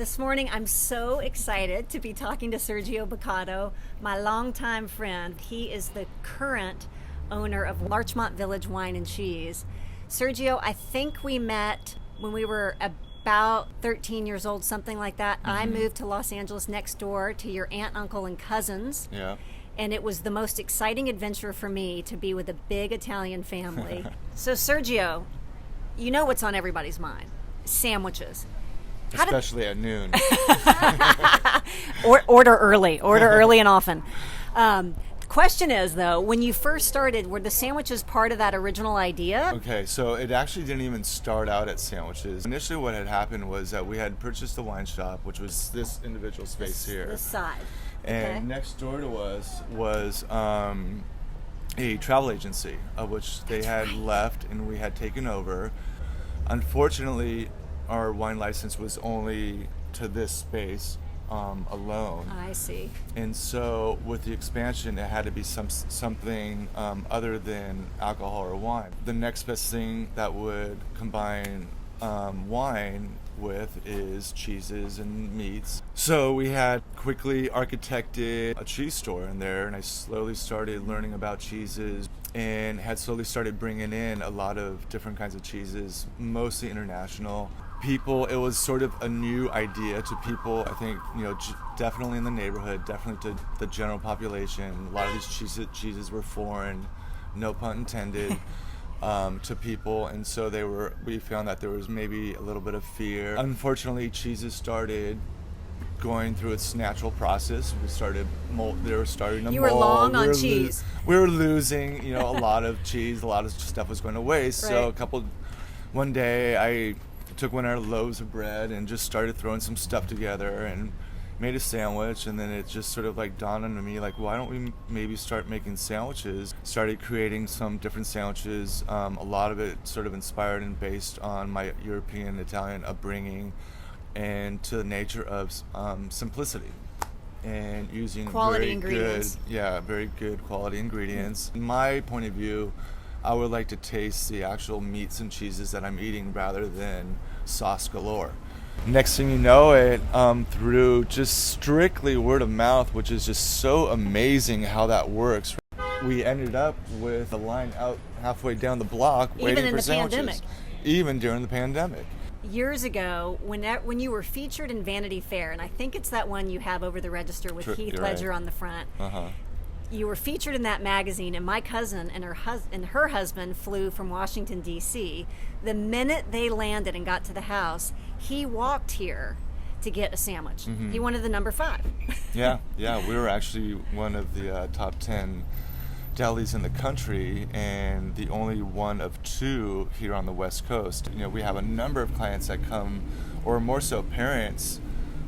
This morning, I'm so excited to be talking to Sergio Boccato, my longtime friend. He is the current owner of Larchmont Village Wine and Cheese. Sergio, I think we met when we were about 13 years old, something like that. Mm-hmm. I moved to Los Angeles next door to your aunt, uncle, and cousins. Yeah. And it was the most exciting adventure for me to be with a big Italian family. So, Sergio, you know what's on everybody's mind. Sandwiches. Especially at noon. Order early and often. The question is, though, when you first started, were the sandwiches part of that original idea? Okay, so it actually didn't even start out at sandwiches. Initially what had happened was that we had purchased a wine shop, which was this individual space here. This side. And okay. Next door to us was a travel agency, of which they had left and we had taken over. Unfortunately, our wine license was only to this space alone. I see. And so with the expansion, it had to be something other than alcohol or wine. The next best thing that would combine wine with is cheeses and meats. So we had quickly architected a cheese store in there, and I slowly started learning about cheeses and had slowly started bringing in a lot of different kinds of cheeses, mostly international. People, it was sort of a new idea to people, I think, definitely in the neighborhood, definitely to the general population. A lot of these cheeses were foreign, no pun intended, to people, and so we found that there was maybe a little bit of fear. Unfortunately, cheeses started going through its natural process. They were starting to mold. You were long on cheese. We were losing, a lot of cheese, a lot of stuff was going to waste. Right. So one day I took one of our loaves of bread and just started throwing some stuff together and made a sandwich, and then it just sort of dawned on me, why don't we maybe start making sandwiches? Started creating some different sandwiches. A lot of it sort of inspired and based on my European Italian upbringing and to the nature of simplicity and using quality ingredients. Very good quality ingredients. In my point of view, I would like to taste the actual meats and cheeses that I'm eating rather than sauce galore. Next thing you know it, through just strictly word of mouth, which is just so amazing how that works. We ended up with a line out halfway down the block waiting for sandwiches. Pandemic. Even during the pandemic. Years ago, when you were featured in Vanity Fair, and I think it's that one you have over the register with Heath Ledger on the front. Uh-huh. You were featured in that magazine, and my cousin and her husband flew from Washington, D.C. The minute they landed and got to the house, he walked here to get a sandwich. Mm-hmm. He wanted the number 5. Yeah, we were actually one of the top 10 delis in the country, and the only one of 2 here on the West Coast. We have a number of clients that come, or more so parents,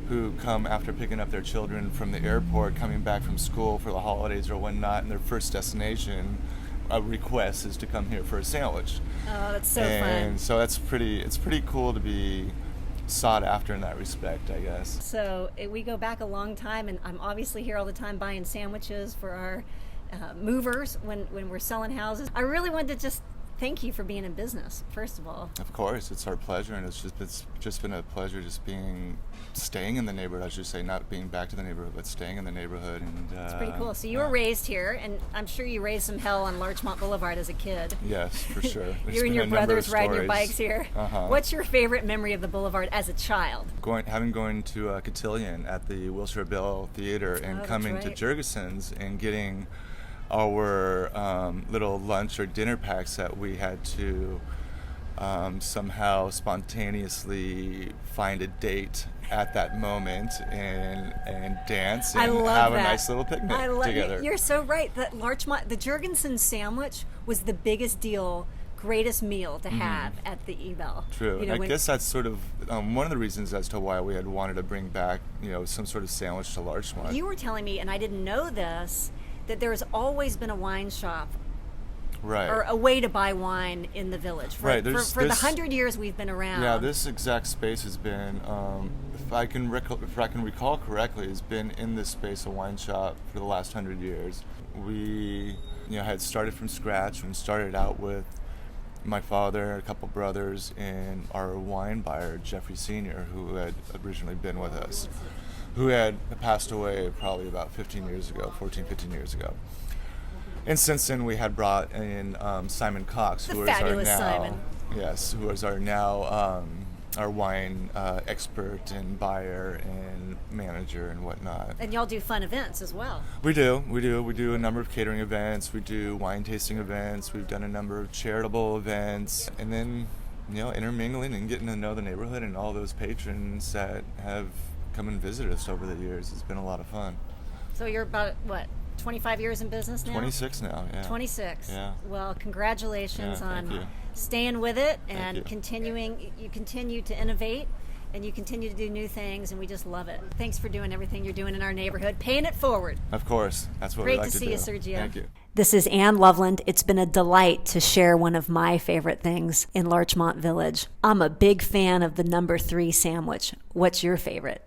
who come after picking up their children from the airport, coming back from school for the holidays or whatnot, and their first destination request is to come here for a sandwich. Oh, that's so fun. And so it's pretty cool to be sought after in that respect, I guess. So we go back a long time, and I'm obviously here all the time buying sandwiches for our movers when we're selling houses. I really wanted to just thank you for being in business, first of all. Of course, it's our pleasure, and it's just been a pleasure staying in the neighborhood, I should say, not being back to the neighborhood, but staying in the neighborhood. And it's pretty cool. So you were raised here, and I'm sure you raised some hell on Larchmont Boulevard as a kid. Yes, for sure. You and your brothers riding your bikes here. Uh-huh. What's your favorite memory of the boulevard as a child? Going to Cotillion at the Wilshire Bell Theater and coming to Jurgensen's and getting our little lunch or dinner packs that we had to somehow spontaneously find a date at that moment and dance and have a nice little picnic together. You're so right. That Larchmont, the Jurgensen sandwich was the biggest deal, greatest meal to have at the Ebell. True. I guess that's sort of one of the reasons as to why we had wanted to bring back some sort of sandwich to Larchmont. You were telling me, and I didn't know this, that there has always been a wine shop, right, or a way to buy wine in the village. For the 100 years we've been around. Yeah, this exact space has been, if I can recall correctly, has been in this space a wine shop for the last 100 years. We, had started from scratch and started out with my father, a couple brothers, and our wine buyer, Jeffrey Sr., who had originally been with us, who had passed away probably about 15 years ago. And since then, we had brought in Simon Cox, The who is our fabulous now, Simon. yes, who is our now our wine expert and buyer and manager and whatnot. And y'all do fun events as well. We do a number of catering events. We do wine tasting events. We've done a number of charitable events, and then intermingling and getting to know the neighborhood and all those patrons that have come and visited us over the years. It's been a lot of fun. So you're about, what, 25 years in business now? 26 now, yeah. 26. Yeah. Well, congratulations Yeah, thank on you. staying with it and you. You continue to innovate and you continue to do new things, and we just love it. Thanks for doing everything you're doing in our neighborhood, paying it forward. Of course. That's what Great we like to to see do. you, Sergio. Thank you. This is Ann Loveland. It's been a delight to share one of my favorite things in Larchmont Village. I'm a big fan of the number 3 sandwich. What's your favorite?